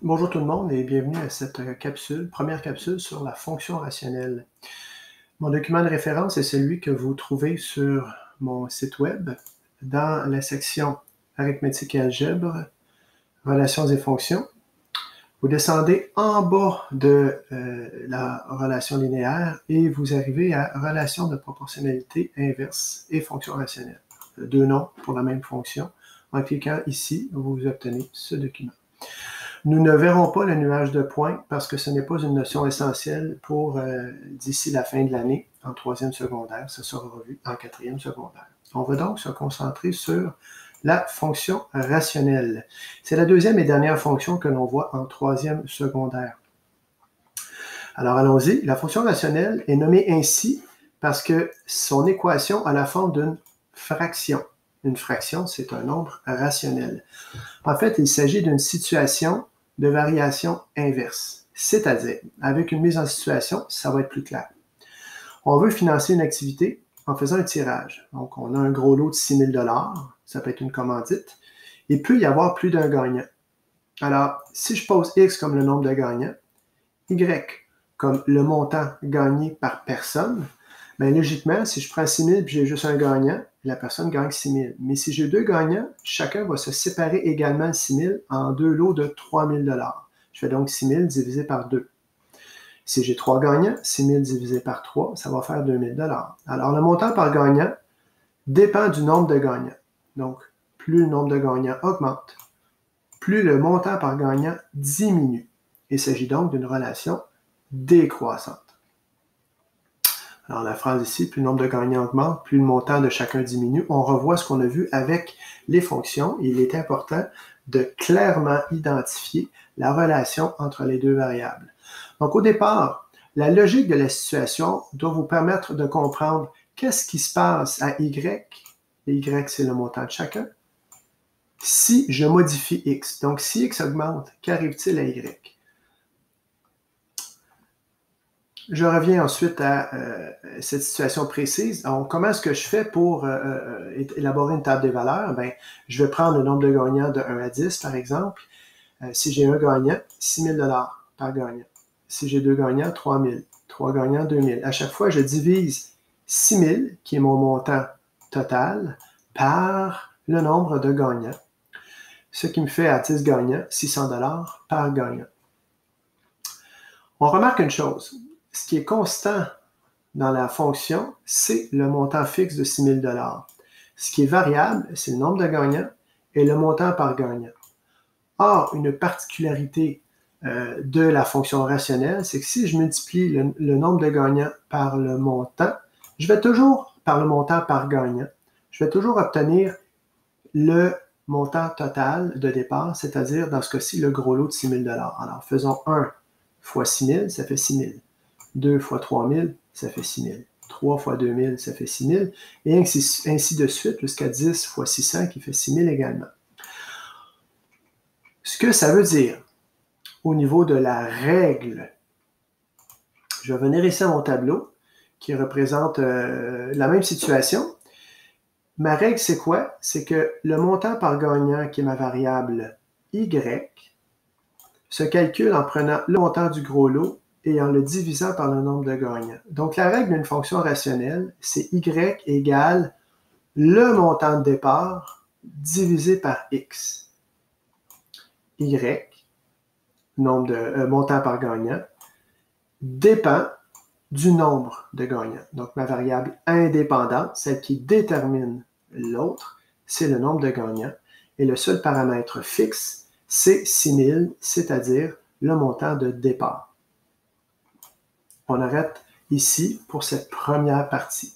Bonjour tout le monde et bienvenue à cette première capsule sur la fonction rationnelle. Mon document de référence est celui que vous trouvez sur mon site web dans la section arithmétique et algèbre, relations et fonctions. Vous descendez en bas de la relation linéaire et vous arrivez à relation de proportionnalité inverse et fonction rationnelle. Deux noms pour la même fonction. En cliquant ici, vous obtenez ce document. Nous ne verrons pas le nuage de points parce que ce n'est pas une notion essentielle pour d'ici la fin de l'année en troisième secondaire. Ça sera revu en quatrième secondaire. On va donc se concentrer sur la fonction rationnelle. C'est la deuxième et dernière fonction que l'on voit en troisième secondaire. Alors allons-y. La fonction rationnelle est nommée ainsi parce que son équation a la forme d'une fraction. Une fraction, c'est un nombre rationnel. En fait, il s'agit d'une situation de variation inverse. C'est-à-dire, avec une mise en situation, ça va être plus clair. On veut financer une activité en faisant un tirage. Donc, on a un gros lot de 6 000 $, ça peut être une commandite. Il peut y avoir plus d'un gagnant. Alors, si je pose X comme le nombre de gagnants, Y comme le montant gagné par personne, bien, logiquement, si je prends 6 000 et j'ai juste un gagnant, la personne gagne 6 000. Mais si j'ai deux gagnants, chacun va se séparer également 6 000 en deux lots de 3 000 $. Je fais donc 6 000 divisé par 2. Si j'ai trois gagnants, 6 000 divisé par 3, ça va faire 2 000 $. Alors, le montant par gagnant dépend du nombre de gagnants. Donc, plus le nombre de gagnants augmente, plus le montant par gagnant diminue. Il s'agit donc d'une relation décroissante. Alors, la phrase ici, plus le nombre de gagnants augmente, plus le montant de chacun diminue. On revoit ce qu'on a vu avec les fonctions. Il est important de clairement identifier la relation entre les deux variables. Donc, au départ, la logique de la situation doit vous permettre de comprendre qu'est-ce qui se passe à Y. Et Y, c'est le montant de chacun. Si je modifie X. Donc, si X augmente, qu'arrive-t-il à Y? Je reviens ensuite à cette situation précise. Donc, comment est-ce que je fais pour élaborer une table des valeurs? Bien, je vais prendre le nombre de gagnants de 1 à 10, par exemple. Si j'ai un gagnant, 6 000 $ par gagnant. Si j'ai deux gagnants, 3 000. Trois gagnants, 2 000. À chaque fois, je divise 6 000, qui est mon montant total, par le nombre de gagnants. Ce qui me fait à 10 gagnants, 600 $ par gagnant. On remarque une chose. Ce qui est constant dans la fonction, c'est le montant fixe de 6 000 $. Ce qui est variable, c'est le nombre de gagnants et le montant par gagnant. Or, une particularité de la fonction rationnelle, c'est que si je multiplie le nombre de gagnants par le montant, par le montant par gagnant, je vais toujours obtenir le montant total de départ, c'est-à-dire dans ce cas-ci, le gros lot de 6 000 $. Alors, faisons 1 fois 6 000, ça fait 6 000. 2 fois 3 000, ça fait 6 000. 3 fois 2 000, ça fait 6 000. Et ainsi de suite, jusqu'à 10 fois 600, qui fait 6 000 également. Ce que ça veut dire au niveau de la règle, je vais venir ici à mon tableau qui représente la même situation. Ma règle, c'est quoi? C'est que le montant par gagnant, qui est ma variable Y, se calcule en prenant le montant du gros lot et en le divisant par le nombre de gagnants. Donc, la règle d'une fonction rationnelle, c'est Y égale le montant de départ divisé par X. Y, montant par gagnant, dépend du nombre de gagnants. Donc, ma variable indépendante, celle qui détermine l'autre, c'est le nombre de gagnants. Et le seul paramètre fixe, c'est 6 000, c'est-à-dire le montant de départ. On arrête ici pour cette première partie.